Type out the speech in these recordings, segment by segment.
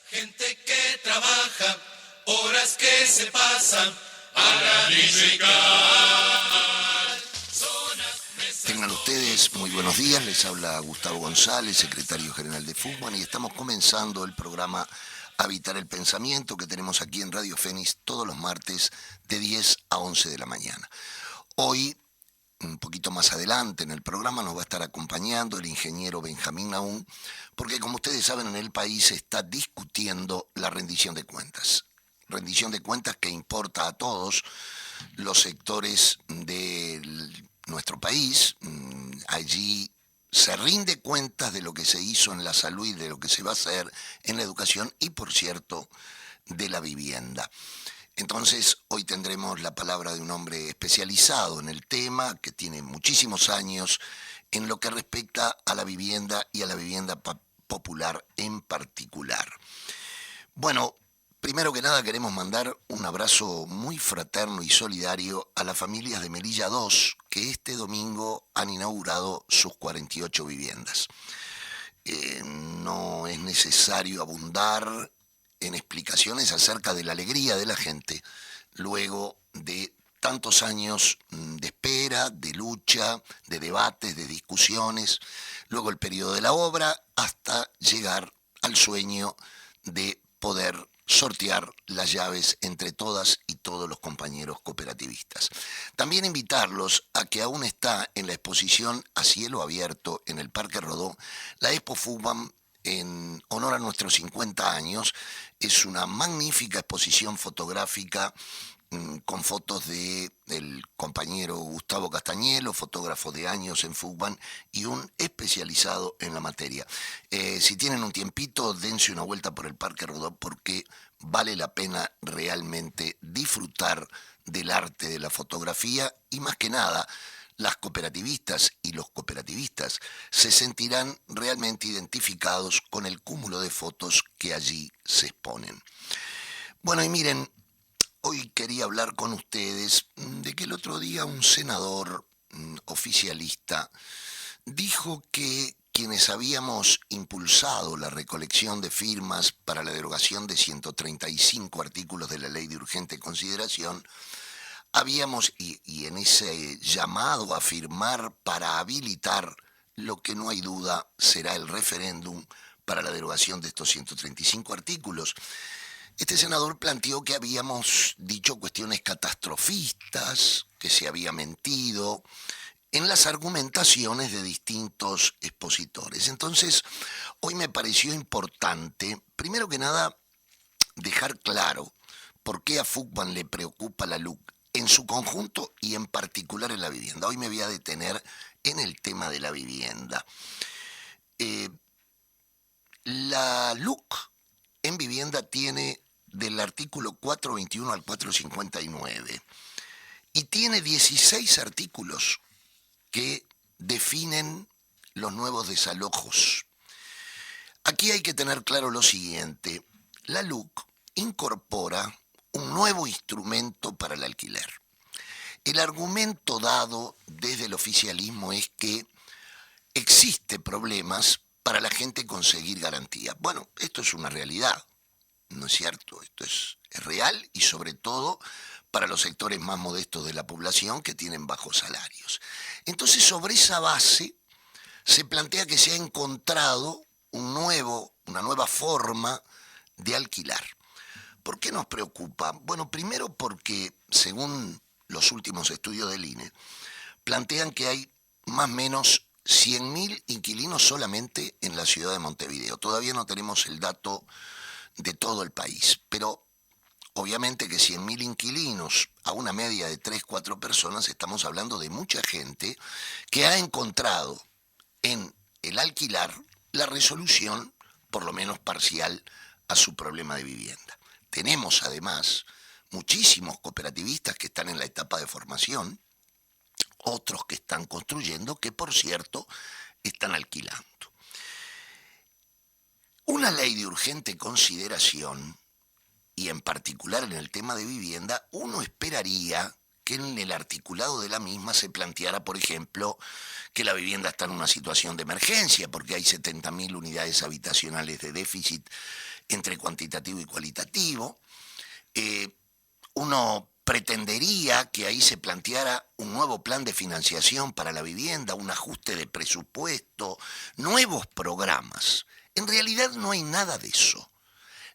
Gente que trabaja, horas que se pasan para dignificar. Tengan ustedes muy buenos días, les habla Gustavo González, secretario general de Fútbol, y estamos comenzando el programa Habitar el Pensamiento que tenemos aquí en Radio Fénix todos los martes de 10 a 11 de la mañana. Hoy, un poquito más adelante en el programa, nos va a estar acompañando el ingeniero Benjamín Nahún, porque como ustedes saben, en el país se está discutiendo la rendición de cuentas. Rendición de cuentas que importa a todos los sectores de nuestro país. Allí se rinde cuentas de lo que se hizo en la salud y de lo que se va a hacer en la educación y, por cierto, de la vivienda. Entonces, hoy tendremos la palabra de un hombre especializado en el tema, que tiene muchísimos años en lo que respecta a la vivienda y a la vivienda popular en particular. Bueno, primero que nada queremos mandar un abrazo muy fraterno y solidario a las familias de Melilla 2, que este domingo han inaugurado sus 48 viviendas. No es necesario abundar en explicaciones acerca de la alegría de la gente luego de tantos años de espera, de lucha, de debates, de discusiones, luego el periodo de la obra, hasta llegar al sueño de poder sortear las llaves entre todas y todos los compañeros cooperativistas. También invitarlos a que aún está en la exposición a cielo abierto en el Parque Rodó, la Expo Fútbol en honor a nuestros 50 años. Es una magnífica exposición fotográfica con fotos del compañero Gustavo Castañelo, fotógrafo de años en fútbol y un especializado en la materia. Si tienen un tiempito, dense una vuelta por el Parque Rodó porque vale la pena realmente disfrutar del arte de la fotografía y más que nada, las cooperativistas y los cooperativistas se sentirán realmente identificados con el cúmulo de fotos que allí se exponen. Bueno, y miren, hoy quería hablar con ustedes de que el otro día un senador oficialista dijo que quienes habíamos impulsado la recolección de firmas para la derogación de 135 artículos de la Ley de Urgente Consideración, habíamos, y en ese llamado a firmar para habilitar lo que no hay duda será el referéndum para la derogación de estos 135 artículos, este senador planteó que habíamos dicho cuestiones catastrofistas, que se había mentido en las argumentaciones de distintos expositores. Entonces, hoy me pareció importante, primero que nada, dejar claro por qué a Fútbol le preocupa la LUC en su conjunto y en particular en la vivienda. Hoy me voy a detener en el tema de la vivienda. La LUC en vivienda tiene del artículo 421 al 459 y tiene 16 artículos que definen los nuevos desalojos. Aquí hay que tener claro lo siguiente: la LUC incorpora un nuevo instrumento para el alquiler. El argumento dado desde el oficialismo es que existe problemas para la gente conseguir garantía. Bueno, esto es una realidad, ¿no es cierto? Esto es real y sobre todo para los sectores más modestos de la población que tienen bajos salarios. Entonces, sobre esa base se plantea que se ha encontrado una nueva forma de alquilar. ¿Por qué nos preocupa? Bueno, primero porque, según los últimos estudios del INE, plantean que hay más o menos 100.000 inquilinos solamente en la ciudad de Montevideo. Todavía no tenemos el dato de todo el país, pero obviamente que 100.000 inquilinos a una media de 3, 4 personas, estamos hablando de mucha gente que ha encontrado en el alquilar la resolución, por lo menos parcial, a su problema de vivienda. Tenemos además muchísimos cooperativistas que están en la etapa de formación, otros que están construyendo, que por cierto están alquilando. Una ley de urgente consideración, y en particular en el tema de vivienda, uno esperaría que en el articulado de la misma se planteara, por ejemplo, que la vivienda está en una situación de emergencia, porque hay 70.000 unidades habitacionales de déficit entre cuantitativo y cualitativo. Uno pretendería que ahí se planteara un nuevo plan de financiación para la vivienda, un ajuste de presupuesto, nuevos programas. En realidad no hay nada de eso.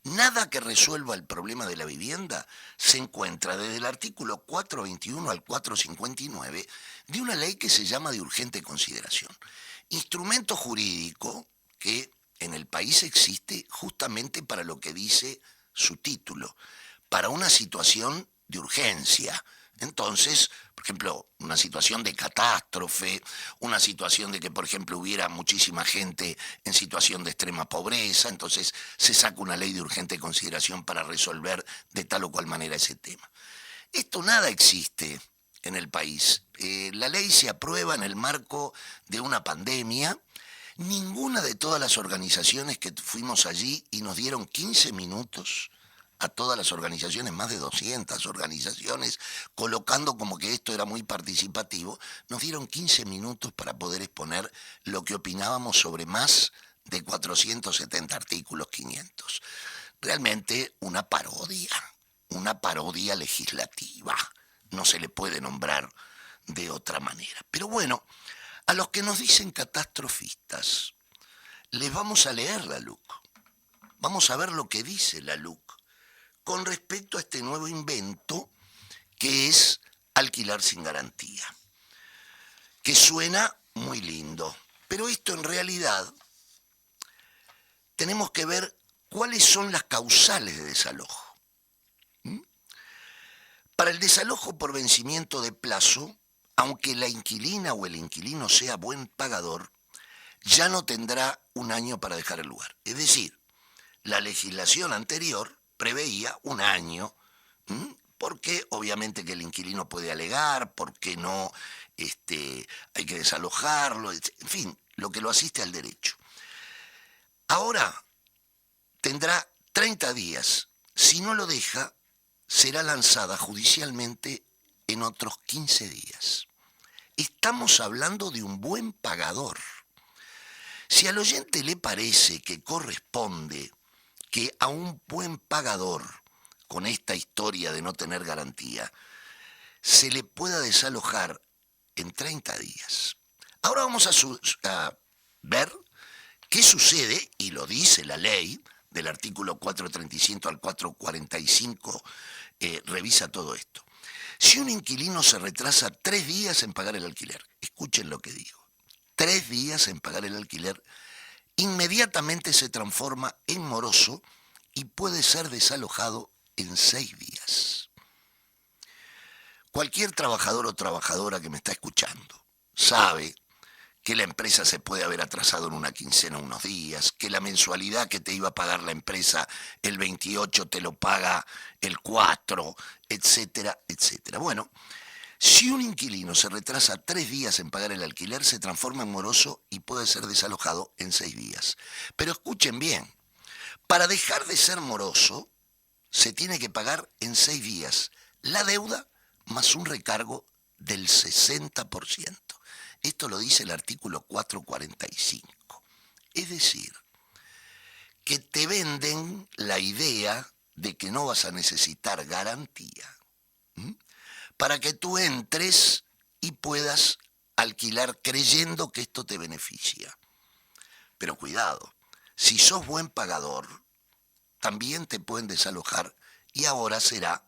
Nada que resuelva el problema de la vivienda se encuentra desde el artículo 421 al 459 de una ley que se llama de urgente consideración. Instrumento jurídico que en el país existe justamente para lo que dice su título, para una situación de urgencia. Entonces, por ejemplo, una situación de catástrofe, una situación de que, por ejemplo, hubiera muchísima gente en situación de extrema pobreza, entonces se saca una ley de urgente consideración para resolver de tal o cual manera ese tema. Esto nada existe en el país. La ley se aprueba en el marco de una pandemia. Ninguna de todas las organizaciones que fuimos allí y nos dieron 15 minutos a todas las organizaciones, más de 200 organizaciones, colocando como que esto era muy participativo, nos dieron 15 minutos para poder exponer lo que opinábamos sobre más de 470 artículos, 500. Realmente una parodia legislativa. No se le puede nombrar de otra manera. Pero bueno, a los que nos dicen catastrofistas, les vamos a leer la LUC. Vamos a ver lo que dice la LUC con respecto a este nuevo invento que es alquilar sin garantía, que suena muy lindo, pero esto en realidad tenemos que ver cuáles son las causales de desalojo. Para el desalojo por vencimiento de plazo, aunque la inquilina o el inquilino sea buen pagador, ya no tendrá un año para dejar el lugar. Es decir, la legislación anterior preveía un año, porque obviamente que el inquilino puede alegar, porque no hay que desalojarlo, en fin, lo que lo asiste al derecho. Ahora tendrá 30 días. Si no lo deja, será lanzada judicialmente en otros 15 días. Estamos hablando de un buen pagador. Si al oyente le parece que corresponde que a un buen pagador, con esta historia de no tener garantía, se le pueda desalojar en 30 días. Ahora vamos a ver qué sucede, y lo dice la ley, del artículo 435 al 445, revisa todo esto. Si un inquilino se retrasa 3 días en pagar el alquiler, escuchen lo que digo, 3 días en pagar el alquiler, inmediatamente se transforma en moroso y puede ser desalojado en 6 días. Cualquier trabajador o trabajadora que me está escuchando sabe que la empresa se puede haber atrasado en una quincena unos días, que la mensualidad que te iba a pagar la empresa el 28 te lo paga el 4, etcétera, etcétera. Bueno, si un inquilino se retrasa 3 días en pagar el alquiler, se transforma en moroso y puede ser desalojado en 6 días. Pero escuchen bien, para dejar de ser moroso, se tiene que pagar en 6 días la deuda más un recargo del 60%. Esto lo dice el artículo 445. Es decir, que te venden la idea de que no vas a necesitar garantía, para que tú entres y puedas alquilar creyendo que esto te beneficia. Pero cuidado, si sos buen pagador, también te pueden desalojar y ahora será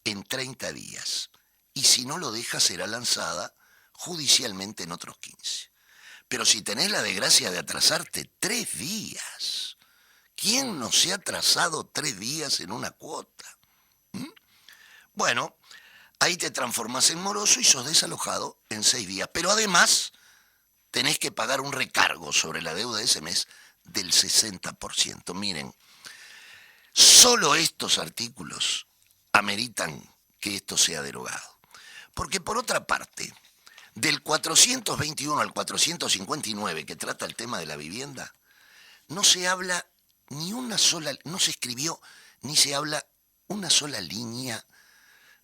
en 30 días. Y si no lo dejas, será lanzada judicialmente en otros 15. Pero si tenés la desgracia de atrasarte 3 días, ¿quién no se ha atrasado 3 días en una cuota? Bueno, ahí te transformás en moroso y sos desalojado en 6 días. Pero además tenés que pagar un recargo sobre la deuda de ese mes del 60%. Miren, solo estos artículos ameritan que esto sea derogado. Porque por otra parte, del 421 al 459, que trata el tema de la vivienda, no se habla ni una sola, no se escribió ni se habla una sola línea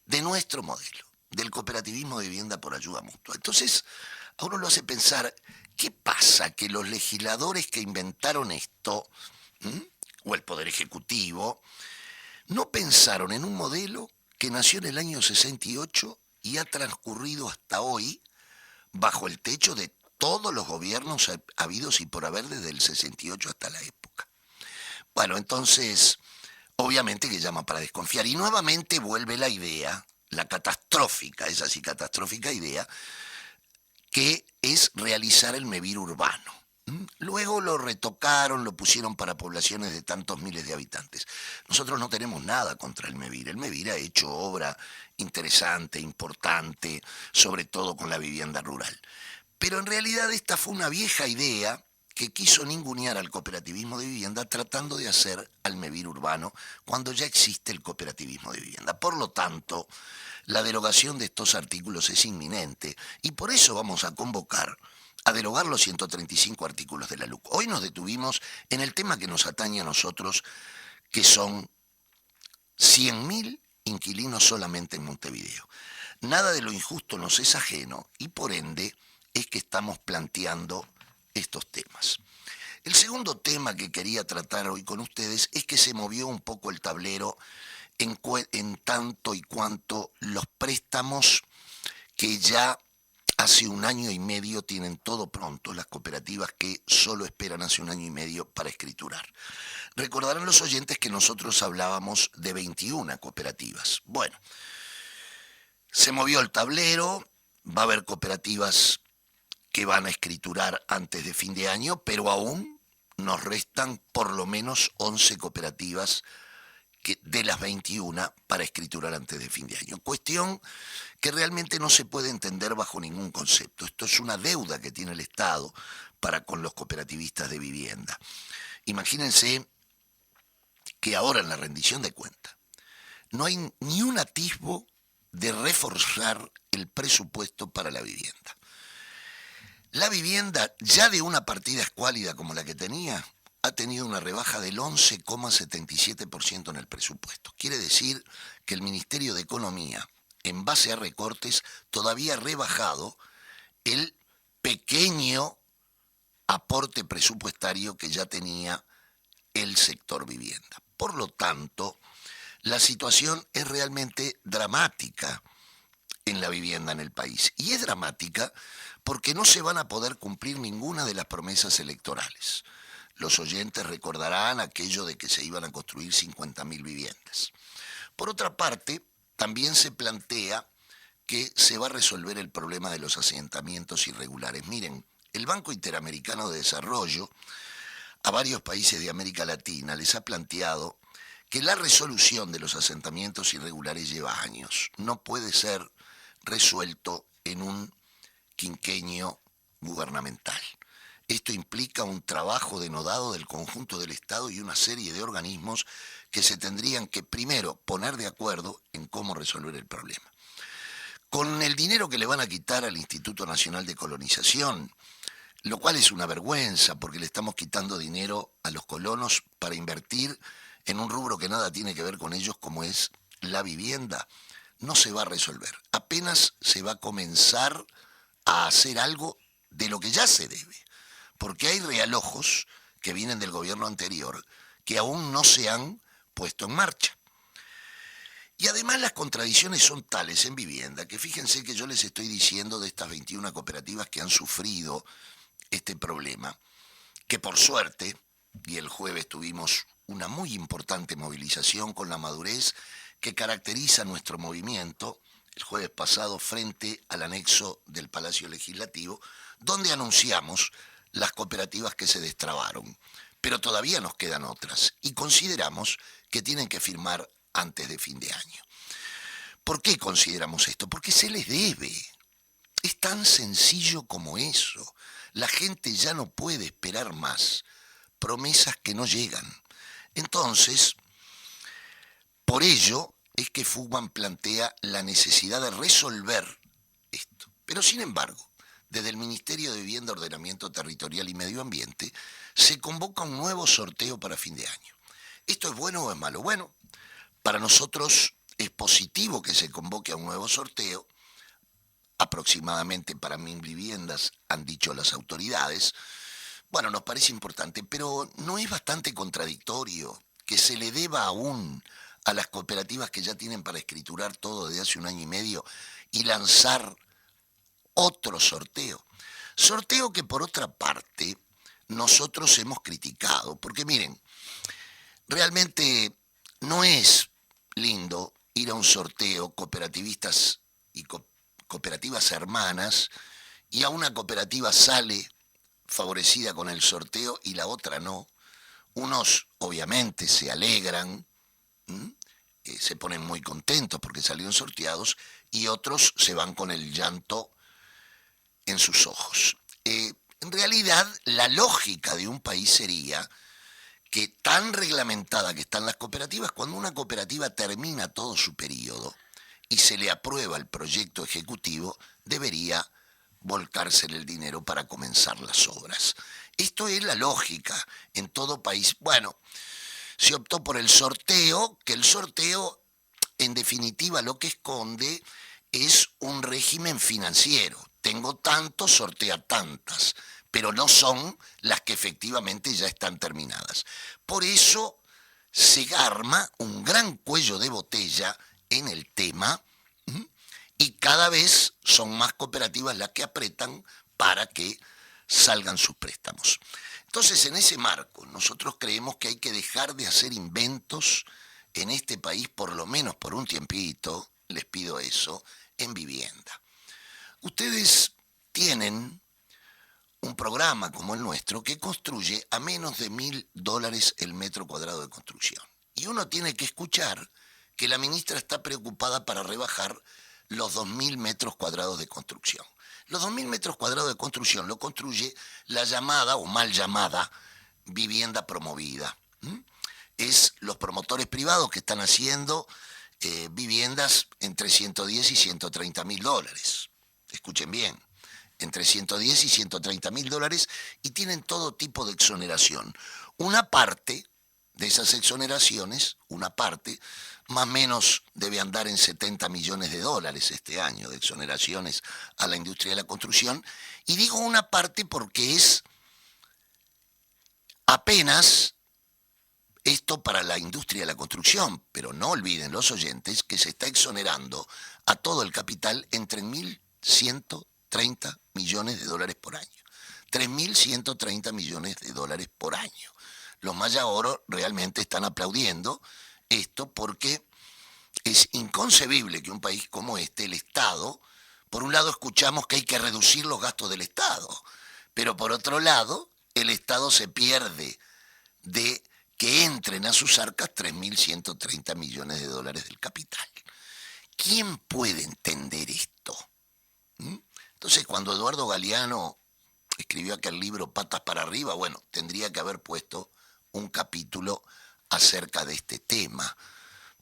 de nuestro modelo, del cooperativismo de vivienda por ayuda mutua. Entonces, a uno lo hace pensar, ¿qué pasa que los legisladores que inventaron esto, o el Poder Poder Ejecutivo, no pensaron en un modelo que nació en el año 68 y ha transcurrido hasta hoy bajo el techo de todos los gobiernos habidos y por haber desde el 68 hasta la época. Bueno, entonces, obviamente que llama para desconfiar. Y nuevamente vuelve la idea, la catastrófica, esa sí catastrófica idea, que es realizar el MEVIR urbano. Luego lo retocaron, lo pusieron para poblaciones de tantos miles de habitantes. Nosotros no tenemos nada contra el MEVIR. El MEVIR ha hecho obra interesante, importante, sobre todo con la vivienda rural. Pero en realidad esta fue una vieja idea que quiso ningunear al cooperativismo de vivienda tratando de hacer al MEVIR urbano cuando ya existe el cooperativismo de vivienda. Por lo tanto, la derogación de estos artículos es inminente y por eso vamos a convocar a derogar los 135 artículos de la LUC. Hoy nos detuvimos en el tema que nos atañe a nosotros, que son 100.000 inquilinos solamente en Montevideo. Nada de lo injusto nos es ajeno y por ende es que estamos planteando estos temas. El segundo tema que quería tratar hoy con ustedes es que se movió un poco el tablero en tanto y cuanto los préstamos que ya hace 1 año y medio tienen todo pronto, las cooperativas que solo esperan hace 1 año y medio para escriturar. Recordarán los oyentes que nosotros hablábamos de 21 cooperativas. Bueno, se movió el tablero, va a haber cooperativas que van a escriturar antes de fin de año, pero aún nos restan por lo menos 11 cooperativas de las 21 para escriturar antes de fin de año. Cuestión que realmente no se puede entender bajo ningún concepto. Esto es una deuda que tiene el Estado para con los cooperativistas de vivienda. Imagínense que ahora en la rendición de cuentas no hay ni un atisbo de reforzar el presupuesto para la vivienda. La vivienda, ya de una partida escuálida como la que tenía, ha tenido una rebaja del 11,77% en el presupuesto. Quiere decir que el Ministerio de Economía, en base a recortes, todavía ha rebajado el pequeño aporte presupuestario que ya tenía el sector vivienda. Por lo tanto, la situación es realmente dramática en la vivienda en el país. Y es dramática porque no se van a poder cumplir ninguna de las promesas electorales. Los oyentes recordarán aquello de que se iban a construir 50.000 viviendas. Por otra parte, también se plantea que se va a resolver el problema de los asentamientos irregulares. Miren, el Banco Interamericano de Desarrollo a varios países de América Latina les ha planteado que la resolución de los asentamientos irregulares lleva años. No puede ser resuelto en un quinquenio gubernamental. Esto implica un trabajo denodado del conjunto del Estado y una serie de organismos que se tendrían que primero poner de acuerdo en cómo resolver el problema. Con el dinero que le van a quitar al Instituto Nacional de Colonización, lo cual es una vergüenza porque le estamos quitando dinero a los colonos para invertir en un rubro que nada tiene que ver con ellos como es la vivienda, no se va a resolver. Apenas se va a comenzar a hacer algo de lo que ya se debe. Porque hay realojos que vienen del gobierno anterior que aún no se han puesto en marcha. Y además las contradicciones son tales en vivienda que fíjense que yo les estoy diciendo de estas 21 cooperativas que han sufrido este problema, que por suerte, y el jueves tuvimos una muy importante movilización con la madurez que caracteriza nuestro movimiento, el jueves pasado frente al anexo del Palacio Legislativo, donde anunciamos las cooperativas que se destrabaron, pero todavía nos quedan otras y consideramos que tienen que firmar antes de fin de año. ¿Por qué consideramos esto? Porque se les debe. Es tan sencillo como eso. La gente ya no puede esperar más promesas que no llegan. Entonces, por ello es que Fugman plantea la necesidad de resolver esto. Pero sin embargo, desde el Ministerio de Vivienda, Ordenamiento Territorial y Medio Ambiente, se convoca un nuevo sorteo para fin de año. ¿Esto es bueno o es malo? Bueno, para nosotros es positivo que se convoque a un nuevo sorteo, aproximadamente para 1.000 viviendas, han dicho las autoridades. Bueno, nos parece importante, pero ¿no es bastante contradictorio que se le deba aún a las cooperativas que ya tienen para escriturar todo desde hace 1 año y medio y lanzar otro sorteo? Sorteo que por otra parte nosotros hemos criticado, porque miren, realmente no es lindo ir a un sorteo, cooperativistas y cooperativas hermanas, y a una cooperativa sale favorecida con el sorteo y la otra no. Unos obviamente se alegran, se ponen muy contentos porque salieron sorteados, y otros se van con el llanto en sus ojos. En realidad, la lógica de un país sería que, tan reglamentada que están las cooperativas, cuando una cooperativa termina todo su periodo y se le aprueba el proyecto ejecutivo, debería volcársele el dinero para comenzar las obras. Esto es la lógica en todo país. Bueno, se optó por el sorteo, que el sorteo en definitiva lo que esconde es un régimen financiero. Tengo tantos, sortea tantas, pero no son las que efectivamente ya están terminadas. Por eso se arma un gran cuello de botella en el tema, y cada vez son más cooperativas las que apretan para que salgan sus préstamos. Entonces, en ese marco, nosotros creemos que hay que dejar de hacer inventos en este país, por lo menos por un tiempito, les pido eso, en vivienda. Ustedes tienen un programa como el nuestro que construye a menos de $1.000 el metro cuadrado de construcción. Y uno tiene que escuchar que la ministra está preocupada para rebajar los 2.000 metros cuadrados de construcción. Los 2.000 metros cuadrados de construcción lo construye la llamada o mal llamada vivienda promovida. Es los promotores privados que están haciendo viviendas entre 110 y 130 mil dólares. Escuchen bien, entre 110 y 130 mil dólares, y tienen todo tipo de exoneración. Una parte de esas exoneraciones, una parte, más o menos debe andar en 70 millones de dólares este año de exoneraciones a la industria de la construcción. Y digo una parte porque es apenas esto para la industria de la construcción, pero no olviden los oyentes que se está exonerando a todo el capital en 3.130 millones de dólares por año. 3.130 millones de dólares por año. Los Mayaoro realmente están aplaudiendo esto porque es inconcebible que un país como este, el Estado, por un lado escuchamos que hay que reducir los gastos del Estado, pero por otro lado el Estado se pierde de que entren a sus arcas 3.130 millones de dólares del capital. ¿Quién puede entender esto? Entonces, cuando Eduardo Galeano escribió aquel libro Patas para arriba, bueno, tendría que haber puesto un capítulo acerca de este tema,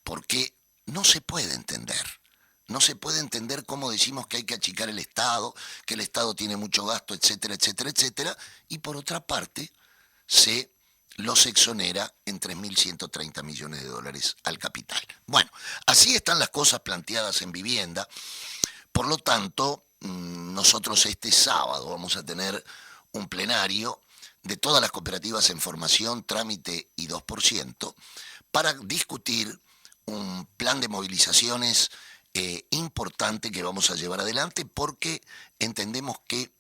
porque no se puede entender. No se puede entender cómo decimos que hay que achicar el Estado, que el Estado tiene mucho gasto, etcétera, etcétera, etcétera, y por otra parte se los exonera en 3.130 millones de dólares al capital. Bueno, así están las cosas planteadas en vivienda. Por lo tanto, nosotros este sábado vamos a tener un plenario de todas las cooperativas en formación, trámite y 2%, para discutir un plan de movilizaciones importante que vamos a llevar adelante, porque entendemos que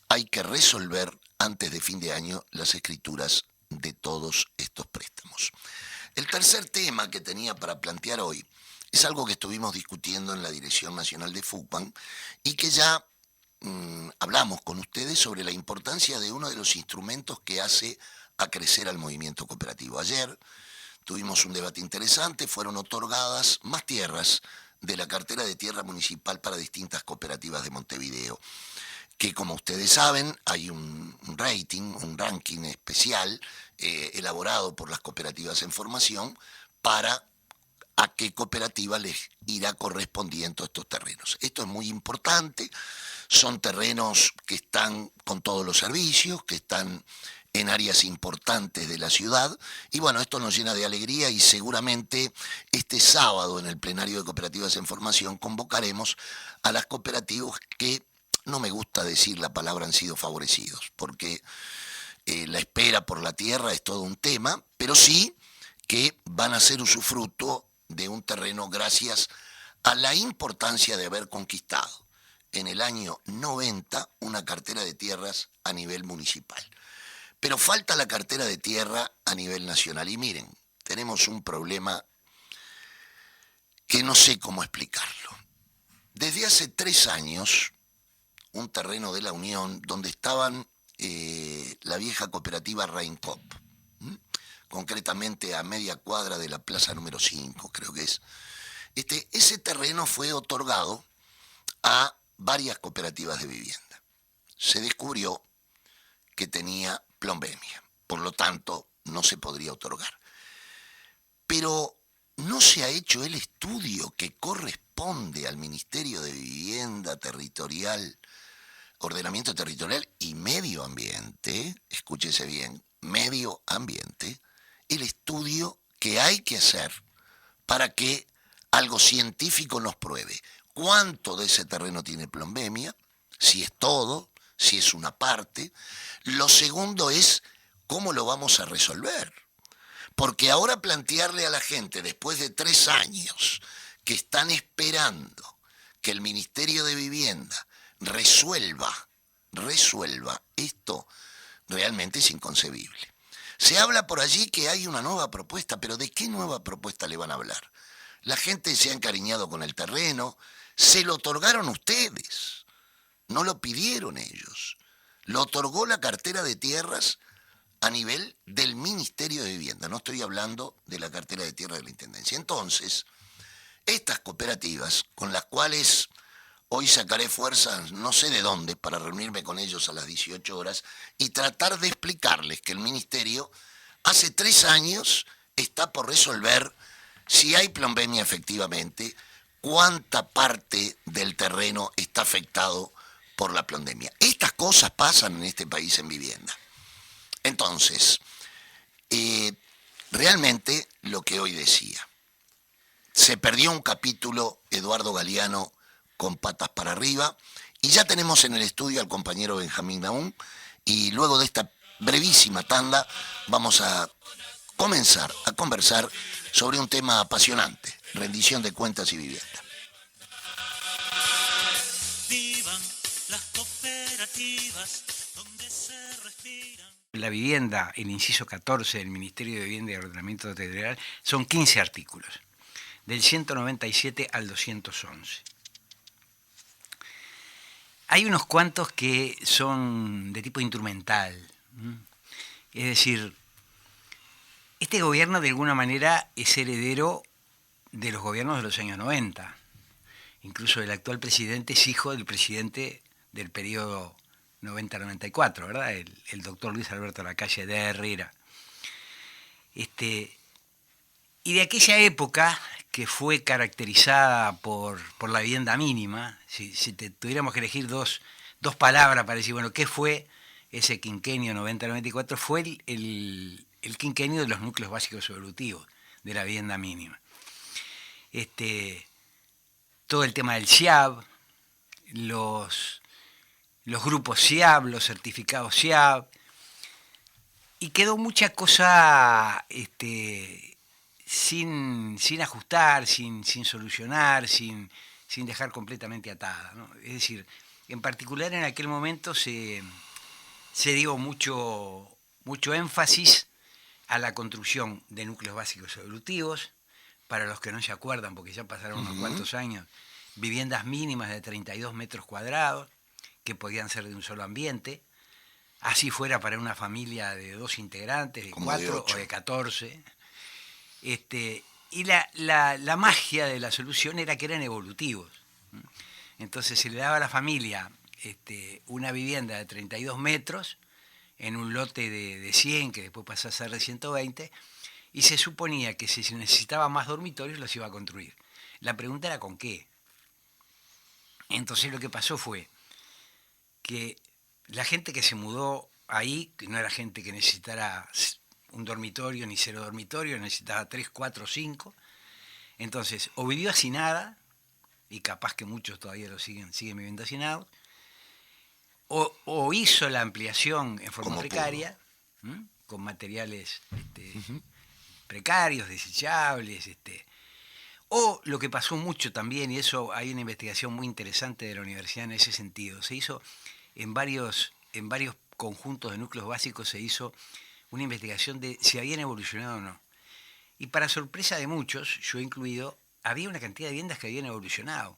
hay que resolver antes de fin de año las escrituras de todos estos préstamos. El tercer tema que tenía para plantear hoy es algo que estuvimos discutiendo en la Dirección Nacional de FUCBAN y que ya hablamos con ustedes sobre la importancia de uno de los instrumentos que hace a crecer al movimiento cooperativo. Ayer tuvimos un debate interesante, fueron otorgadas más tierras de la cartera de tierra municipal para distintas cooperativas de Montevideo, que como ustedes saben hay un ranking especial elaborado por las cooperativas en formación para a qué cooperativa les irá correspondiendo estos terrenos. Esto es muy importante, son terrenos que están con todos los servicios, que están en áreas importantes de la ciudad, y bueno, esto nos llena de alegría, y seguramente este sábado en el plenario de cooperativas en formación convocaremos a las cooperativas que, no me gusta decir la palabra, han sido favorecidos, porque la espera por la tierra es todo un tema, pero sí que van a ser usufructo de un terreno gracias a la importancia de haber conquistado en el año 90 una cartera de tierras a nivel municipal. Pero falta la cartera de tierra a nivel nacional. Y miren, tenemos un problema que no sé cómo explicarlo. Desde hace 3 años, un terreno de la Unión donde estaban la vieja cooperativa Reincop, concretamente a media cuadra de la plaza número 5, creo que es. Ese terreno fue otorgado a varias cooperativas de vivienda. Se descubrió que tenía plombemia, por lo tanto no se podría otorgar. Pero no se ha hecho el estudio que corresponde al Ministerio de Vivienda Territorial, Ordenamiento Territorial y Medio Ambiente, escúchese bien, medio ambiente, el estudio que hay que hacer para que algo científico nos pruebe cuánto de ese terreno tiene plombemia, si es todo, si es una parte. Lo segundo es cómo lo vamos a resolver. Porque ahora plantearle a la gente, después de 3 años, que están esperando que el Ministerio de Vivienda resuelva esto, realmente es inconcebible. Se habla por allí que hay una nueva propuesta, pero ¿de qué nueva propuesta le van a hablar? La gente se ha encariñado con el terreno, se lo otorgaron ustedes, no lo pidieron ellos. Lo otorgó la cartera de tierras a nivel del Ministerio de Vivienda, no estoy hablando de la cartera de tierra de la Intendencia. Entonces, estas cooperativas, con las cuales hoy sacaré fuerzas no sé de dónde para reunirme con ellos a las 18 horas y tratar de explicarles que el Ministerio hace 3 años está por resolver si hay plombemia efectivamente, cuánta parte del terreno está afectado por la plombemia. Estas cosas pasan en este país en vivienda. Entonces, realmente lo que hoy decía, se perdió un capítulo Eduardo Galeano con patas para arriba y ya tenemos en el estudio al compañero Benjamín Nahum y luego de esta brevísima tanda vamos a comenzar a conversar sobre un tema apasionante, rendición de cuentas y vivienda. Vivan las cooperativas donde se respiran. La vivienda, el inciso 14 del Ministerio de Vivienda y Ordenamiento Territorial, son 15 artículos, del 197 al 211. Hay unos cuantos que son de tipo instrumental, es decir, este gobierno de alguna manera es heredero de los gobiernos de los años 90. Incluso el actual presidente es hijo del presidente del periodo 90-94, ¿verdad? El doctor Luis Alberto Lacalle de Herrera. Y de aquella época que fue caracterizada por la vivienda mínima, si tuviéramos que elegir dos palabras para decir, bueno, ¿qué fue ese quinquenio 90-94? Fue el quinquenio de los núcleos básicos evolutivos de la vivienda mínima. Todo el tema del SIAB, los grupos SIAB, los certificados SIAB, y quedó mucha cosa sin ajustar, sin solucionar, sin dejar completamente atada, ¿no? Es decir, en particular en aquel momento se dio mucho énfasis a la construcción de núcleos básicos evolutivos. Para los que no se acuerdan, porque ya pasaron unos cuantos años, viviendas mínimas de 32 metros cuadrados, que podían ser de un solo ambiente, así fuera para una familia de 2 integrantes, de 4 o de 14. Y la magia de la solución era que eran evolutivos. Entonces se le daba a la familia una vivienda de 32 metros en un lote de 100, que después pasó a ser de 120, y se suponía que si se necesitaba más dormitorios los iba a construir. La pregunta era ¿con qué? Entonces lo que pasó fue que la gente que se mudó ahí, que no era gente que necesitara un dormitorio ni 0 dormitorio, necesitaba 3, 4, 5, entonces o vivió hacinada, y capaz que muchos todavía lo siguen viviendo hacinados, o hizo la ampliación en forma precaria, con materiales precarios, desechables, o lo que pasó mucho también, y eso hay una investigación muy interesante de la universidad en ese sentido, se hizo en varios conjuntos de núcleos básicos, se hizo una investigación de si habían evolucionado o no. Y para sorpresa de muchos, yo incluido, había una cantidad de viviendas que habían evolucionado.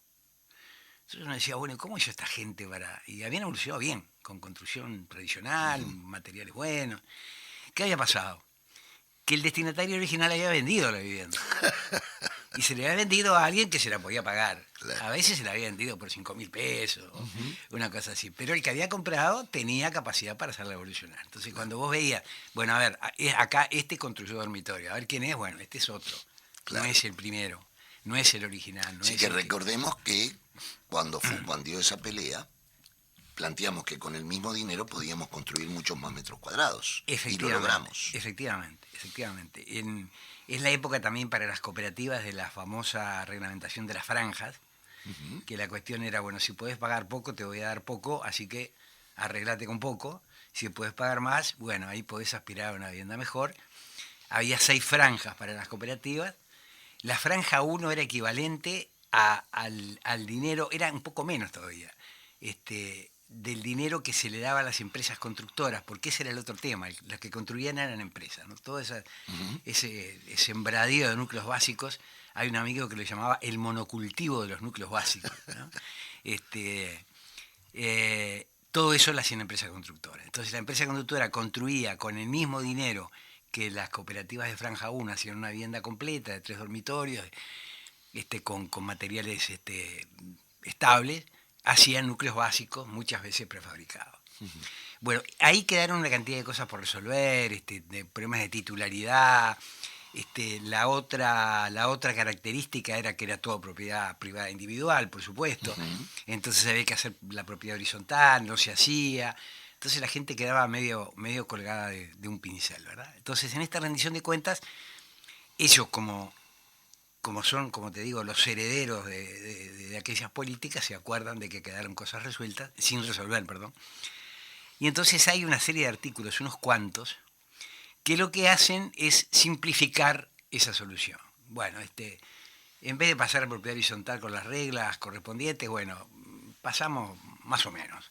Entonces uno decía, bueno, ¿cómo hizo esta gente para...? Y habían evolucionado bien, con construcción tradicional, materiales buenos. ¿Qué había pasado? Que el destinatario original había vendido la vivienda. Y se le había vendido a alguien que se la podía pagar. Claro. A veces se la había vendido por 5.000 pesos, una cosa así. Pero el que había comprado tenía capacidad para hacerla evolucionar. Entonces cuando vos veías, bueno, a ver, acá este construyó dormitorio, a ver quién es, bueno, este es otro. Claro. No es el primero, no es el original. No Así es que el recordemos que cuando Fupan dio esa pelea, planteamos que con el mismo dinero podíamos construir muchos más metros cuadrados. Y lo logramos. Efectivamente. Es la época también para las cooperativas de la famosa reglamentación de las franjas, que la cuestión era, bueno, si podés pagar poco, te voy a dar poco, así que arreglate con poco. Si podés pagar más, bueno, ahí podés aspirar a una vivienda mejor. Había 6 franjas para las cooperativas. La franja 1 era equivalente al dinero, era un poco menos todavía, del dinero que se le daba a las empresas constructoras, porque ese era el otro tema, las que construían eran empresas, ¿no? Todo ese sembradío de núcleos básicos, hay un amigo que lo llamaba el monocultivo de los núcleos básicos, ¿no? Todo eso lo hacían empresas constructoras. Entonces la empresa constructora construía con el mismo dinero que las cooperativas de Franja 1 hacían una vivienda completa de 3 dormitorios, con materiales estables, hacían núcleos básicos, muchas veces prefabricados. Bueno, ahí quedaron una cantidad de cosas por resolver, de problemas de titularidad. La otra característica era que era todo propiedad privada individual, por supuesto. Entonces había que hacer la propiedad horizontal, no se hacía. Entonces la gente quedaba medio colgada de un pincel, ¿verdad? Entonces en esta rendición de cuentas, ellos como son, como te digo, los herederos de aquellas políticas, se acuerdan de que quedaron cosas sin resolver, perdón. Y entonces hay una serie de artículos, unos cuantos, que lo que hacen es simplificar esa solución. Bueno, en vez de pasar a propiedad horizontal con las reglas correspondientes, bueno, pasamos más o menos.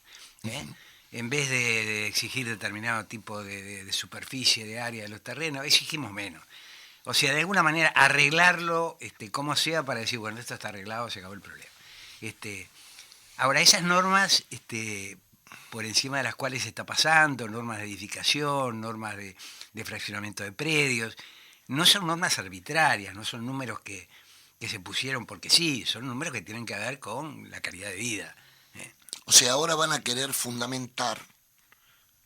En vez de exigir determinado tipo de superficie, de área de los terrenos, exigimos menos. O sea, de alguna manera arreglarlo, como sea, para decir, bueno, esto está arreglado, se acabó el problema. Ahora, esas normas, por encima de las cuales se está pasando, normas de edificación, normas de fraccionamiento de predios, no son normas arbitrarias, no son números que se pusieron porque sí, son números que tienen que ver con la calidad de vida. O sea, ahora van a querer fundamentar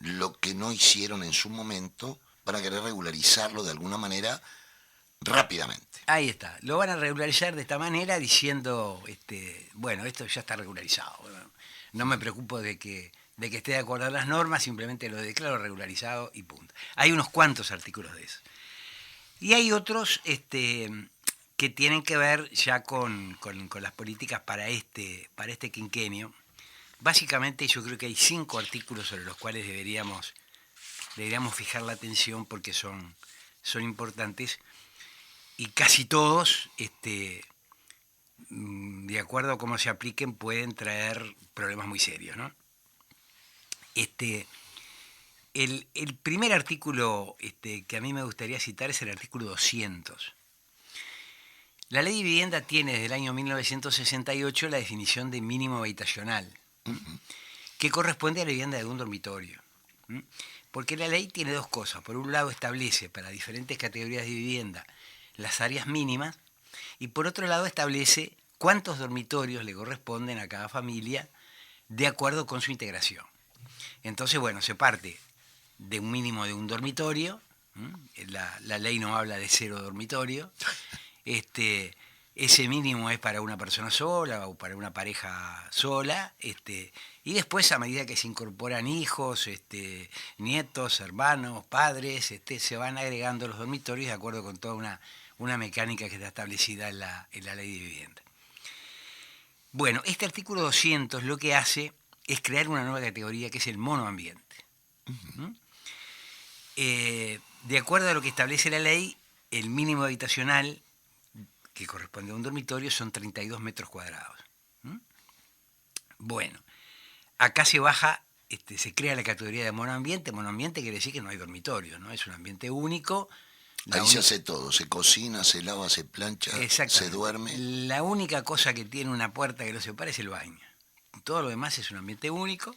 lo que no hicieron en su momento, van a querer regularizarlo de alguna manera rápidamente. Ahí está, lo van a regularizar de esta manera diciendo, bueno, esto ya está regularizado. Bueno, no me preocupo de que esté de acuerdo a las normas, simplemente lo declaro regularizado y punto. Hay unos cuantos artículos de eso. Y hay otros que tienen que ver ya con las políticas para este quinquenio. Básicamente yo creo que hay 5 artículos sobre los cuales deberíamos fijar la atención porque son importantes. Y casi todos, de acuerdo a cómo se apliquen, pueden traer problemas muy serios, ¿no? El primer artículo que a mí me gustaría citar es el artículo 200. La ley de vivienda tiene desde el año 1968 la definición de mínimo habitacional, que corresponde a la vivienda de un dormitorio. Porque la ley tiene 2 cosas. Por un lado establece para diferentes categorías de vivienda las áreas mínimas, y por otro lado establece cuántos dormitorios le corresponden a cada familia de acuerdo con su integración. Entonces, bueno, se parte de un mínimo de un dormitorio, la ley no habla de 0 dormitorio, ese mínimo es para una persona sola o para una pareja sola, y después a medida que se incorporan hijos, nietos, hermanos, padres, se van agregando los dormitorios de acuerdo con toda una mecánica que está establecida en la ley de vivienda. Bueno, este artículo 200 lo que hace es crear una nueva categoría que es el monoambiente. De acuerdo a lo que establece la ley, el mínimo habitacional que corresponde a un dormitorio son 32 metros cuadrados. ¿Mm? Bueno, acá se baja, se crea la categoría de monoambiente. Monoambiente quiere decir que no hay dormitorio, ¿no? Es un ambiente único. Ahí se hace todo, se cocina, se lava, se plancha, se Exactamente. duerme. La única cosa que tiene una puerta que lo separa es el baño. Todo lo demás es un ambiente único,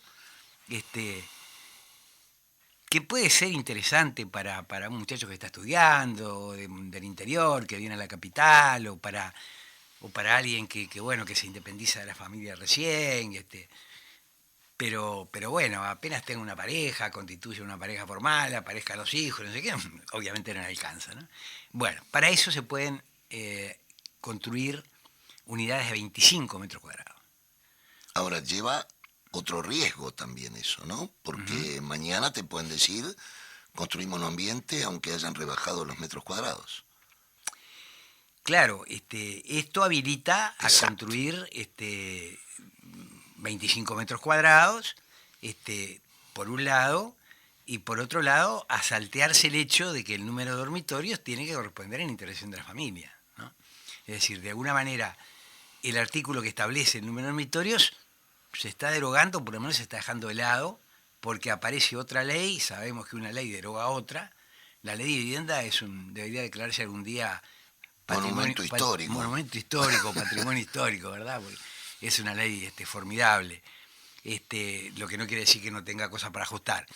que puede ser interesante para un muchacho que está estudiando, del interior, que viene a la capital, o para alguien bueno, que se independiza de la familia recién, pero bueno, apenas tenga una pareja, constituye una pareja formal, aparezca los hijos, no sé qué, obviamente no le alcanza, ¿no? Bueno, para eso se pueden construir unidades de 25 metros cuadrados. Ahora, lleva otro riesgo también eso, ¿no? Porque mañana te pueden decir, construimos un ambiente aunque hayan rebajado los metros cuadrados. Claro, esto habilita a Exacto. construir 25 metros cuadrados, por un lado, y por otro lado, a saltearse el hecho de que el número de dormitorios tiene que corresponder a la intervención de la familia, ¿no? Es decir, de alguna manera, el artículo que establece el número de dormitorios se está derogando, por lo menos se está dejando de lado, porque aparece otra ley, sabemos que una ley deroga otra. La ley de vivienda debería declararse algún día Monumento histórico. Monumento histórico, patrimonio histórico, ¿verdad? Porque es una ley formidable. Lo que no quiere decir que no tenga cosas para ajustar.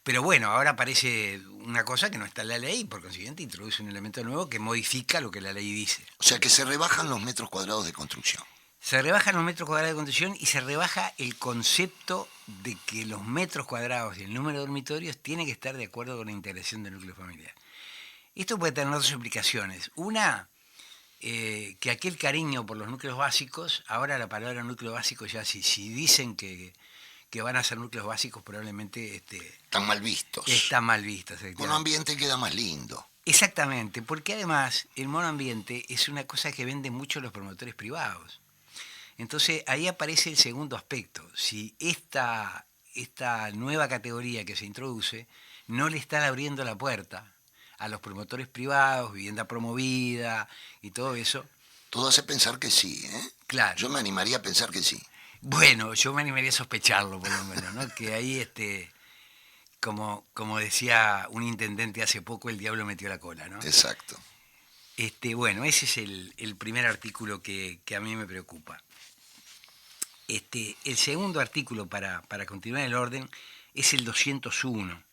Pero bueno, ahora aparece una cosa que no está en la ley y por consiguiente introduce un elemento nuevo que modifica lo que la ley dice. O sea que se rebajan los metros cuadrados de construcción. Se rebajan los metros cuadrados de construcción y se rebaja el concepto de que los metros cuadrados y el número de dormitorios tienen que estar de acuerdo con la integración del núcleo familiar. Esto puede tener dos implicaciones. Una, que aquel cariño por los núcleos básicos, ahora la palabra núcleo básico ya si dicen que van a ser núcleos básicos probablemente Están mal vistos. está mal visto. Monoambiente queda más lindo. Exactamente, porque además el monoambiente es una cosa que venden mucho los promotores privados. Entonces ahí aparece el segundo aspecto. Si esta nueva categoría que se introduce no le está abriendo la puerta a los promotores privados, vivienda promovida y todo eso. Todo hace pensar que sí, ¿eh? Claro. Yo me animaría a pensar que sí. Bueno, yo me animaría a sospecharlo por lo menos, ¿no? Que ahí, como decía un intendente hace poco, el diablo metió la cola, ¿no? Exacto. Bueno, ese es el primer artículo que a mí me preocupa. El segundo artículo, para continuar el orden, es el 201.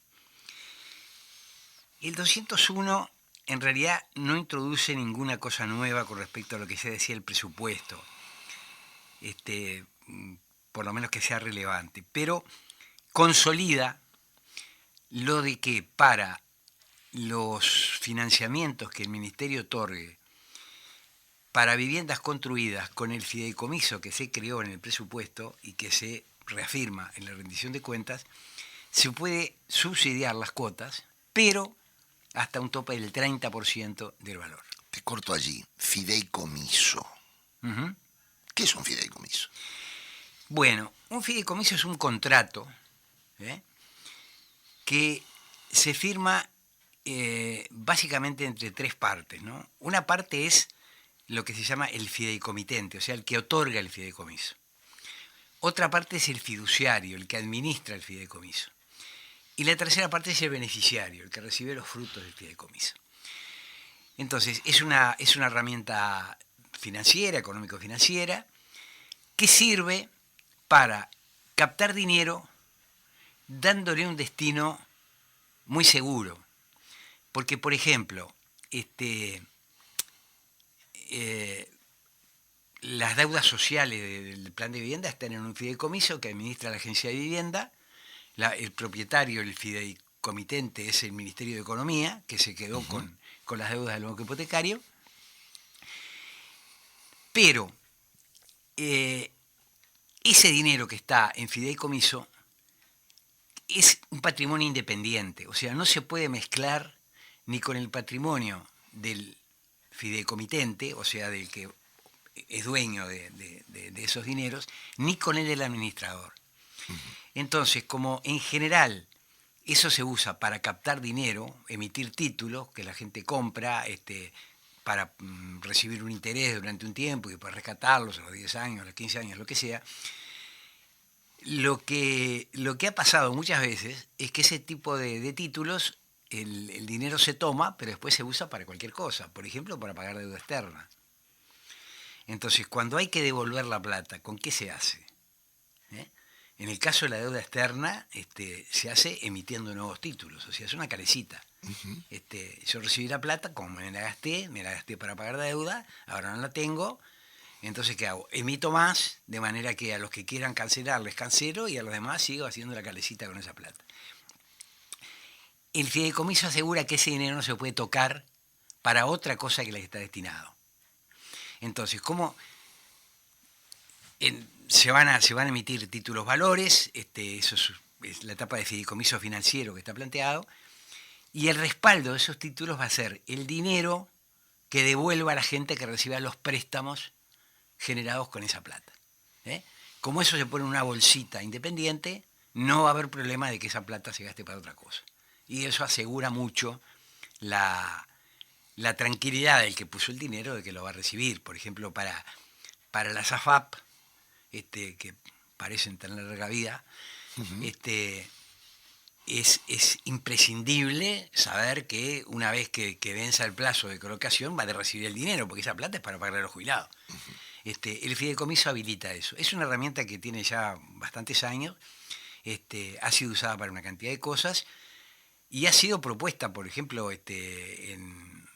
El 201 en realidad no introduce ninguna cosa nueva con respecto a lo que se decía el presupuesto, por lo menos que sea relevante, pero consolida lo de que para los financiamientos que el Ministerio otorgue para viviendas construidas con el fideicomiso que se creó en el presupuesto y que se reafirma en la rendición de cuentas, se puede subsidiar las cuotas, pero hasta un tope del 30% del valor. Te corto allí. Fideicomiso. Uh-huh. ¿Qué es un fideicomiso? Bueno, un fideicomiso es un contrato que se firma básicamente entre tres partes, ¿no? Una parte es lo que se llama el fideicomitente, o sea, el que otorga el fideicomiso. Otra parte es el fiduciario, el que administra el fideicomiso. Y la tercera parte es el beneficiario, el que recibe los frutos del fideicomiso. Entonces, es una herramienta financiera, económico-financiera, que sirve para captar dinero dándole un destino muy seguro. Porque, por ejemplo, las deudas sociales del plan de vivienda están en un fideicomiso que administra la agencia de vivienda. El propietario, el fideicomitente, es el Ministerio de Economía, que se quedó con las deudas del banco hipotecario. Pero ese dinero que está en fideicomiso es un patrimonio independiente, o sea, no se puede mezclar ni con el patrimonio del fideicomitente, o sea, del que es dueño de esos dineros, ni con el del administrador. Entonces, como en general eso se usa para captar dinero, emitir títulos que la gente compra para recibir un interés durante un tiempo y después rescatarlos a los 10 años, a los 15 años, lo que sea. Lo que ha pasado muchas veces es que ese tipo de títulos, el dinero se toma, pero después se usa para cualquier cosa. Por ejemplo, para pagar deuda externa. Entonces, cuando hay que devolver la plata, ¿con qué se hace? En el caso de la deuda externa, se hace emitiendo nuevos títulos, o sea, es una calecita. Yo recibí la plata, como me la gasté para pagar deuda, ahora no la tengo, entonces ¿qué hago? Emito más, de manera que a los que quieran cancelar les cancelo y a los demás sigo haciendo la calecita con esa plata. El fideicomiso asegura que ese dinero no se puede tocar para otra cosa que la que está destinado. Entonces, ¿cómo? Se van a emitir títulos valores, eso es la etapa de fideicomiso financiero que está planteado, y el respaldo de esos títulos va a ser el dinero que devuelva a la gente que reciba los préstamos generados con esa plata. Como eso se pone en una bolsita independiente, no va a haber problema de que esa plata se gaste para otra cosa. Y eso asegura mucho la tranquilidad del que puso el dinero de que lo va a recibir. Por ejemplo, para las AFAP, que parecen tener larga vida, es imprescindible saber que una vez que venza el plazo de colocación va a recibir el dinero, porque esa plata es para pagar a los jubilados. El fideicomiso habilita eso. Es una herramienta que tiene ya bastantes años, ha sido usada para una cantidad de cosas y ha sido propuesta, por ejemplo, en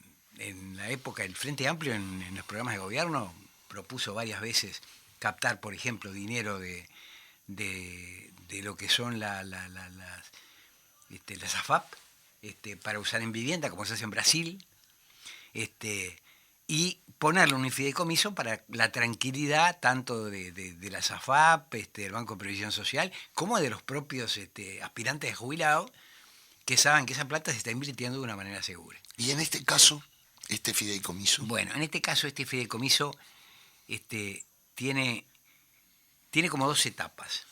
la época del Frente Amplio, en los programas de gobierno, propuso varias veces captar, por ejemplo, dinero de lo que son las AFAP, para usar en vivienda, como se hace en Brasil, y ponerlo en un fideicomiso para la tranquilidad tanto de las AFAP, del Banco de Previsión Social, como de los propios aspirantes de jubilados, que saben que esa plata se está invirtiendo de una manera segura. Y en este caso, este fideicomiso. Bueno, en este caso, este fideicomiso tiene como dos etapas.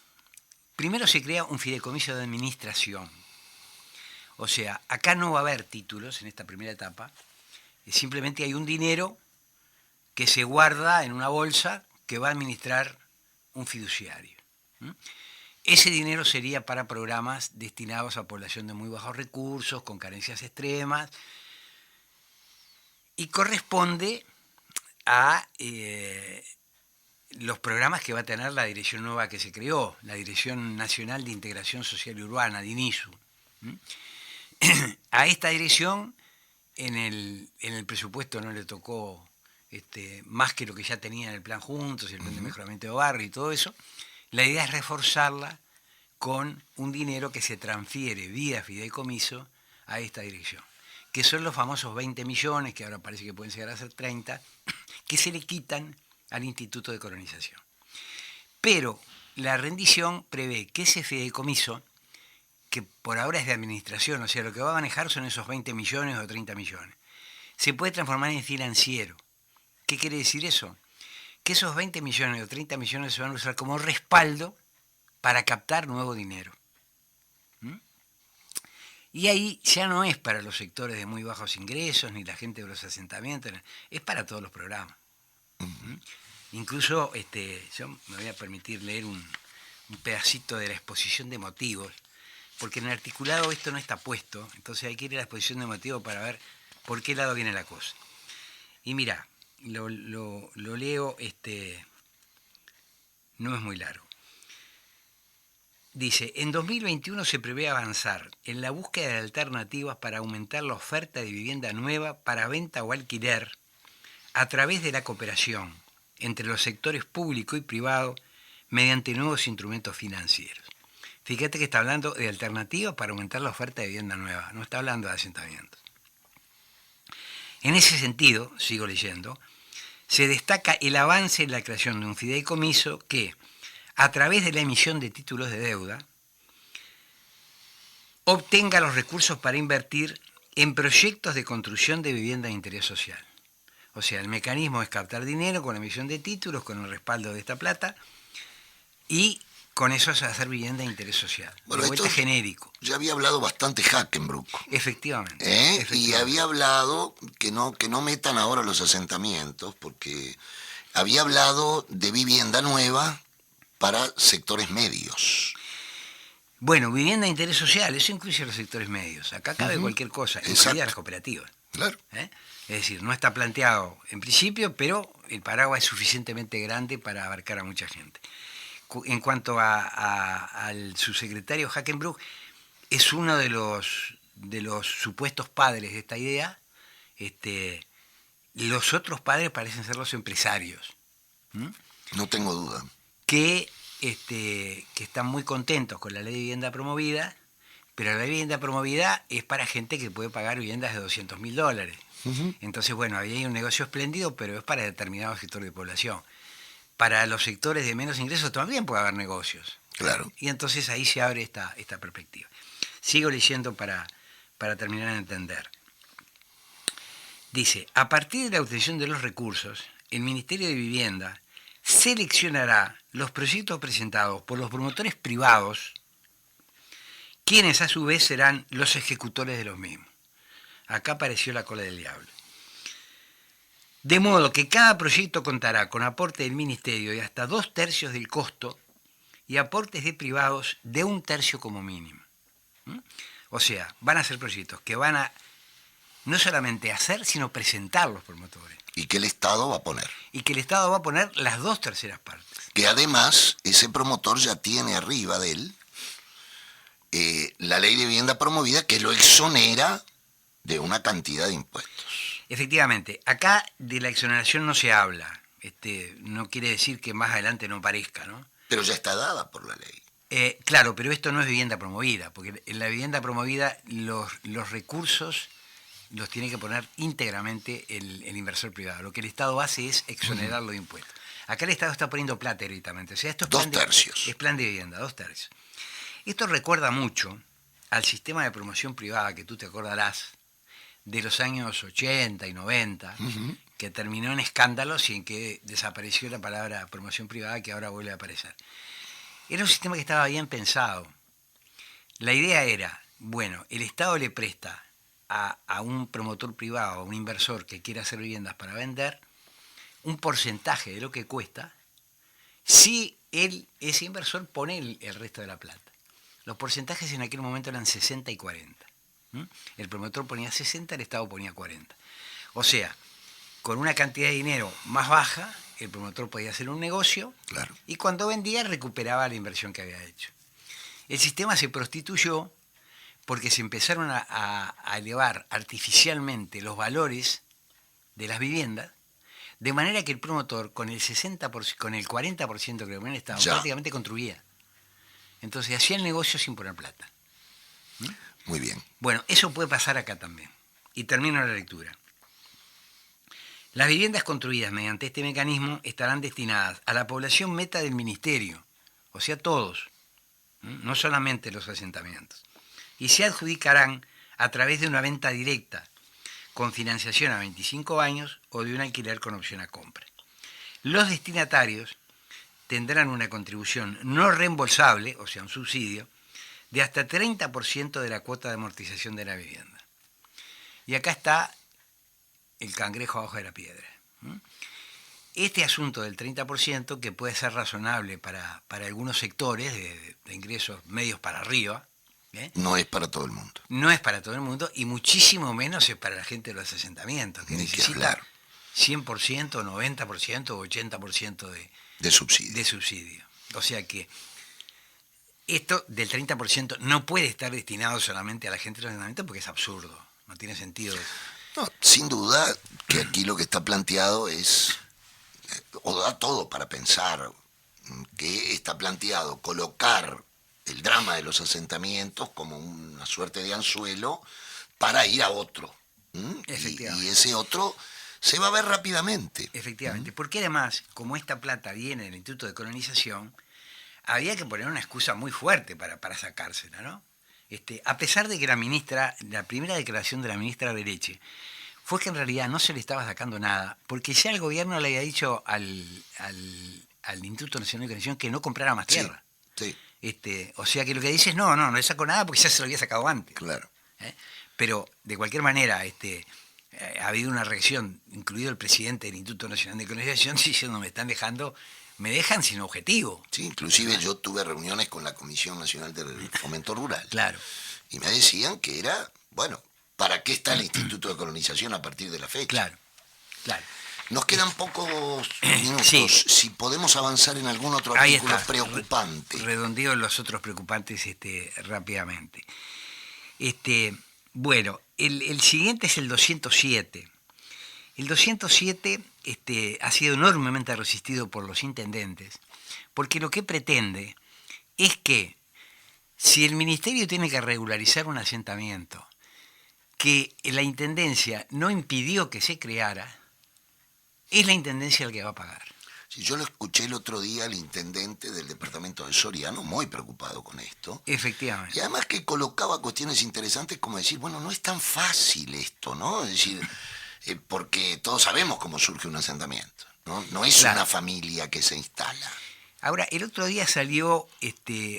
Primero se crea un fideicomiso de administración. O sea, acá no va a haber títulos en esta primera etapa, simplemente hay un dinero que se guarda en una bolsa que va a administrar un fiduciario. Ese dinero sería para programas destinados a población de muy bajos recursos, con carencias extremas, y corresponde a los programas que va a tener la dirección nueva que se creó, la Dirección Nacional de Integración Social y Urbana, DINISU. A esta dirección, en el presupuesto no le tocó más que lo que ya tenía en el plan Juntos, el plan de mejoramiento de barrio y todo eso. La idea es reforzarla con un dinero que se transfiere vía fideicomiso a esta dirección, que son los famosos 20 millones, que ahora parece que pueden llegar a ser 30, que se le quitan al Instituto de Colonización. Pero la rendición prevé que ese fideicomiso, que por ahora es de administración, o sea, lo que va a manejar son esos 20 millones o 30 millones, se puede transformar en financiero. ¿Qué quiere decir eso? Que esos 20 millones o 30 millones se van a usar como respaldo para captar nuevo dinero. Y ahí ya no es para los sectores de muy bajos ingresos, ni la gente de los asentamientos, es para todos los programas. Incluso yo me voy a permitir leer un pedacito de la exposición de motivos, porque en el articulado esto no está puesto, entonces hay que ir a la exposición de motivos para ver por qué lado viene la cosa. Y mira, lo leo, no es muy largo. Dice, en 2021 se prevé avanzar en la búsqueda de alternativas para aumentar la oferta de vivienda nueva para venta o alquiler a través de la cooperación entre los sectores público y privado mediante nuevos instrumentos financieros. Fíjate que está hablando de alternativas para aumentar la oferta de vivienda nueva, no está hablando de asentamientos. En ese sentido, sigo leyendo, se destaca el avance en la creación de un fideicomiso que, a través de la emisión de títulos de deuda, obtenga los recursos para invertir en proyectos de construcción de vivienda de interés social. O sea, el mecanismo es captar dinero con la emisión de títulos, con el respaldo de esta plata, y Con eso se va a hacer vivienda de interés social. Bueno, De vuelta esto- genérico. Ya había hablado bastante Hackenbrook. Efectivamente. Y efectivamente. había hablado que no metan ahora los asentamientos, porque había hablado de vivienda nueva para sectores medios. Bueno, vivienda de interés social, eso incluye los sectores medios. Acá cabe cualquier cosa, Exacto. incluidas las cooperativas. Claro. ¿eh? Es decir, no está planteado en principio, pero el paraguas es suficientemente grande para abarcar a mucha gente. En cuanto al subsecretario Hackenbrook, es uno de los supuestos padres de esta idea. Los otros padres parecen ser los empresarios, No tengo duda. que están muy contentos con la ley de vivienda promovida, pero la ley de vivienda promovida es para gente que puede pagar viviendas de $200.000. Entonces, bueno, ahí hay un negocio espléndido, pero es para determinado sector de población. Para los sectores de menos ingresos también puede haber negocios. Claro. Y entonces ahí se abre esta perspectiva. Sigo leyendo para terminar de entender. Dice, a partir de la obtención de los recursos, el Ministerio de Vivienda seleccionará los proyectos presentados por los promotores privados, quienes a su vez serán los ejecutores de los mismos. Acá apareció la cola del diablo. De modo que cada proyecto contará con aporte del Ministerio de hasta 2/3 del costo y aportes de privados de 1/3 como mínimo. O sea, van a ser proyectos que van a no solamente hacer, sino presentar los promotores. Y que el Estado va a poner. Y que el Estado va a poner las 2/3 partes. Que además ese promotor ya tiene arriba de él la ley de vivienda promovida que lo exonera de una cantidad de impuestos. Efectivamente, acá de la exoneración no se habla. No quiere decir que más adelante no parezca, ¿no? Pero ya está dada por la ley. Claro, pero esto no es vivienda promovida, porque en la vivienda promovida los recursos los tiene que poner íntegramente el inversor privado. Lo que el Estado hace es exonerarlo de impuestos. Acá el Estado está poniendo plata directamente. O sea, esto es 2/3. Es plan de vivienda, 2/3. Esto recuerda mucho al sistema de promoción privada que tú te acordarás de los años 80 y 90, que terminó en escándalos y en que desapareció la palabra promoción privada, que ahora vuelve a aparecer. Era un sistema que estaba bien pensado. La idea era, bueno, el Estado le presta a un promotor privado, a un inversor que quiera hacer viviendas para vender, un porcentaje de lo que cuesta, si ese inversor pone el resto de la plata. Los porcentajes en aquel momento eran 60 y 40. El promotor ponía 60, el Estado ponía 40. O sea, con una cantidad de dinero más baja, el promotor podía hacer un negocio, Claro. y cuando vendía recuperaba la inversión que había hecho. El sistema se prostituyó porque se empezaron a elevar artificialmente los valores de las viviendas, de manera que el promotor con el 60%, con el 40% que le ponía el Estado, Ya. prácticamente construía. Entonces hacía el negocio sin poner plata. Muy bien. Bueno, eso puede pasar acá también. Y termino la lectura. Las viviendas construidas mediante este mecanismo estarán destinadas a la población meta del ministerio, o sea, todos, no solamente los asentamientos, y se adjudicarán a través de una venta directa, con financiación a 25 años o de un alquiler con opción a compra. Los destinatarios tendrán una contribución no reembolsable, o sea, un subsidio, de hasta 30% de la cuota de amortización de la vivienda. Y acá está el cangrejo abajo de la piedra. Este asunto del 30%, que puede ser razonable para algunos sectores de ingresos medios para arriba, No es para todo el mundo. no es para todo el mundo, y muchísimo menos es para la gente de los asentamientos, que Ni que necesita hablar. 100%, 90% o 80% De subsidio. de subsidio. O sea que esto del 30% no puede estar destinado solamente a la gente de los asentamientos, porque es absurdo, no tiene sentido eso. No, sin duda que aquí lo que está planteado es, o da todo para pensar, que está planteado colocar el drama de los asentamientos como una suerte de anzuelo para ir a otro. Efectivamente. Y ese otro se va a ver rápidamente. Efectivamente, porque además, como esta plata viene del Instituto de Colonización, había que poner una excusa muy fuerte para sacársela, ¿no? A pesar de que la primera declaración de la ministra Bereche fue que en realidad no se le estaba sacando nada, porque ya el gobierno le había dicho al Instituto Nacional de Colonización que no comprara más tierra. Sí, O sea que lo que dice es, no le saco nada porque ya se lo había sacado antes. claro. ¿Eh? Pero, de cualquier manera, ha habido una reacción, incluido el presidente del Instituto Nacional de Colonización, diciendo me dejan sin objetivo. Sí, inclusive yo tuve reuniones con la Comisión Nacional del Fomento Rural. Claro. Y me decían que era, bueno, ¿para qué está el Instituto de Colonización a partir de la fecha? Claro. Nos quedan pocos minutos. Sí. Si podemos avanzar en algún otro Ahí artículo está. preocupante. Redondeo los otros preocupantes rápidamente. Bueno, el siguiente es el 207. El 207 ha sido enormemente resistido por los intendentes, porque lo que pretende es que si el ministerio tiene que regularizar un asentamiento que la intendencia no impidió que se creara, es la intendencia el que va a pagar. Si yo lo escuché el otro día al intendente del departamento de Soriano, muy preocupado con esto. Efectivamente. Y además que colocaba cuestiones interesantes como decir, bueno, no es tan fácil esto, ¿no? Es decir, porque todos sabemos cómo surge un asentamiento, ¿no? No es Claro. una familia que se instala. Ahora, el otro día salió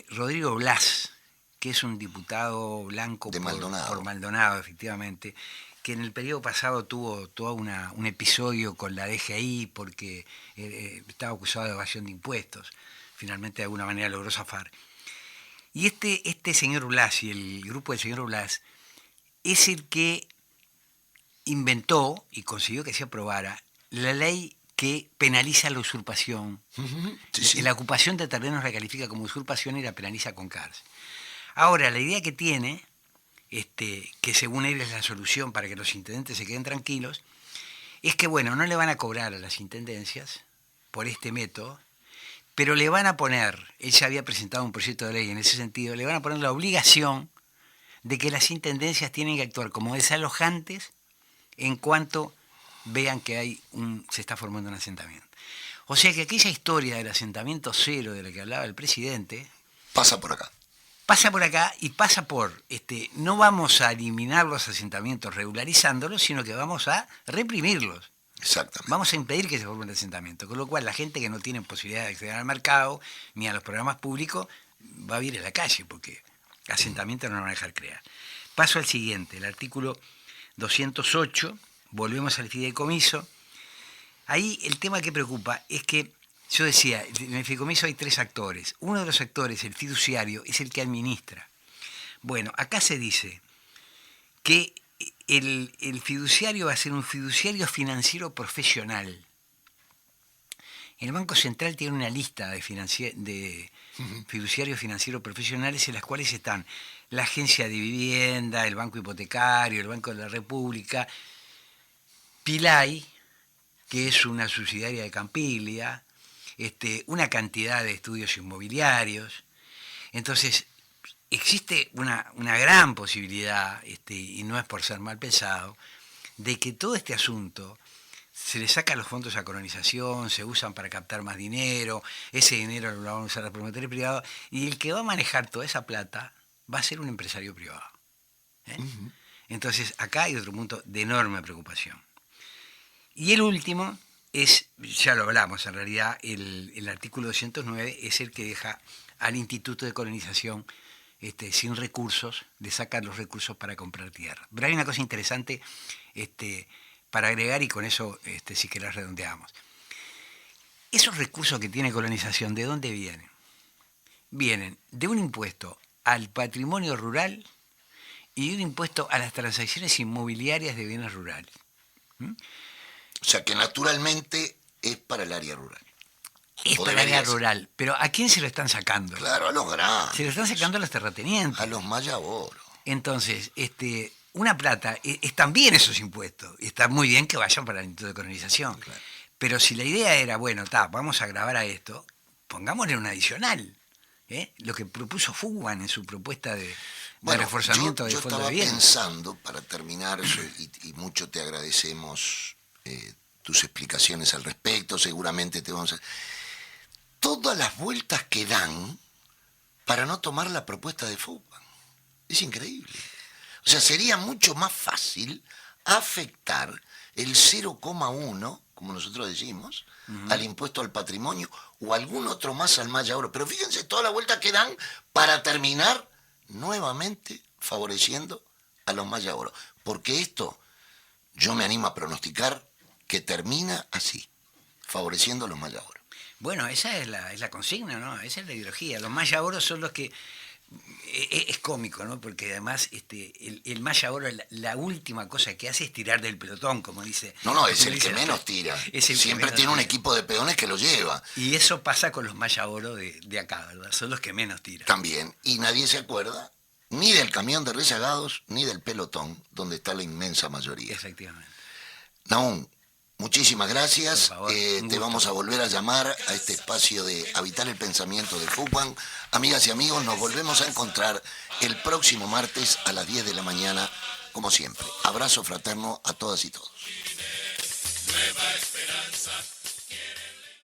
Rodrigo Blas, que es un diputado blanco De Maldonado. por Maldonado, efectivamente, que en el periodo pasado tuvo todo un episodio con la DGI porque estaba acusado de evasión de impuestos. Finalmente, de alguna manera, logró zafar. Y este señor Blas y el grupo del señor Blas es el que inventó y consiguió que se aprobara la ley que penaliza la usurpación. Sí, sí. La ocupación de terrenos la califica como usurpación y la penaliza con cárcel. Ahora, la idea que tiene, que según él es la solución para que los intendentes se queden tranquilos, es que, bueno, no le van a cobrar a las intendencias por este método, pero le van a poner, él ya había presentado un proyecto de ley en ese sentido, le van a poner la obligación de que las intendencias tienen que actuar como desalojantes en cuanto vean que se está formando un asentamiento. O sea que aquella historia del asentamiento cero de la que hablaba el presidente Pasa por acá. pasa por acá y pasa por, no vamos a eliminar los asentamientos regularizándolos, sino que vamos a reprimirlos. Exactamente. Vamos a impedir que se forme un asentamiento. Con lo cual, la gente que no tiene posibilidad de acceder al mercado ni a los programas públicos va a vivir en la calle, porque asentamientos no lo van a dejar crear. Paso al siguiente, el artículo 208, volvemos al fideicomiso. Ahí el tema que preocupa es que, yo decía, en el fideicomiso hay tres actores. Uno de los actores, el fiduciario, es el que administra. Bueno, acá se dice que el fiduciario va a ser un fiduciario financiero profesional. El Banco Central tiene una lista de fiduciarios financieros profesionales en las cuales están la Agencia de Vivienda, el Banco Hipotecario, el Banco de la República, Pilay, que es una subsidiaria de Campiglia, una cantidad de estudios inmobiliarios. Entonces, existe una gran posibilidad, y no es por ser mal pensado, de que todo este asunto se le saca los fondos a colonización, se usan para captar más dinero, ese dinero lo van a usar los promotores privados, y el que va a manejar toda esa plata va a ser un empresario privado. Uh-huh. Entonces, acá hay otro punto de enorme preocupación. Y el último es, ya lo hablamos en realidad, el artículo 209 es el que deja al Instituto de Colonización sin recursos, le sacan los recursos para comprar tierra. Pero hay una cosa interesante para agregar y con eso, si querés, redondeamos. Esos recursos que tiene colonización, ¿de dónde vienen? Vienen de un impuesto al patrimonio rural y de un impuesto a las transacciones inmobiliarias de bienes rurales. O sea que naturalmente es para el área rural. Es para el área rural, pero ¿a quién se lo están sacando? Claro, a los grandes. Se lo están sacando a los terratenientes. A los mayaboro. Entonces, una plata, están bien esos impuestos, y está muy bien que vayan para el Instituto de Colonización. Claro. Pero si la idea era, bueno, vamos a grabar a esto, pongámosle un adicional. Lo que propuso Fugman en su propuesta de reforzamiento del Fondo de Vivienda. Yo estaba pensando, para terminar, y mucho te agradecemos tus explicaciones al respecto, seguramente te vamos a... Todas las vueltas que dan para no tomar la propuesta de Fugman. Es increíble. O sea, sería mucho más fácil afectar el 0,1 como nosotros decimos, al impuesto al patrimonio o algún otro más al Maya Oro. Pero fíjense toda la vuelta que dan para terminar nuevamente favoreciendo a los Maya Oro. Porque esto, yo me animo a pronosticar que termina así, favoreciendo a los Maya Oro. Bueno, esa es la consigna, ¿no? Esa es la ideología. Los Maya Oro son los que... Es cómico, ¿no? Porque además el Maya Oro, la última cosa que hace es tirar del pelotón, como dice. No, es como el dice que la- menos tira. Es el que Siempre menos tiene un tira. equipo de peones que lo lleva. Y eso pasa con los Maya Oro de acá, ¿verdad? Son los que menos tiran. También. Y nadie se acuerda ni del camión de rezagados ni del pelotón, donde está la inmensa mayoría. Efectivamente. Nahum, muchísimas gracias. Por favor, un Te gusto. vamos a volver a llamar a este espacio de Habitar el Pensamiento de Fupan. Amigas y amigos, nos volvemos a encontrar el próximo martes a las 10 de la mañana, como siempre. Abrazo fraterno a todas y todos.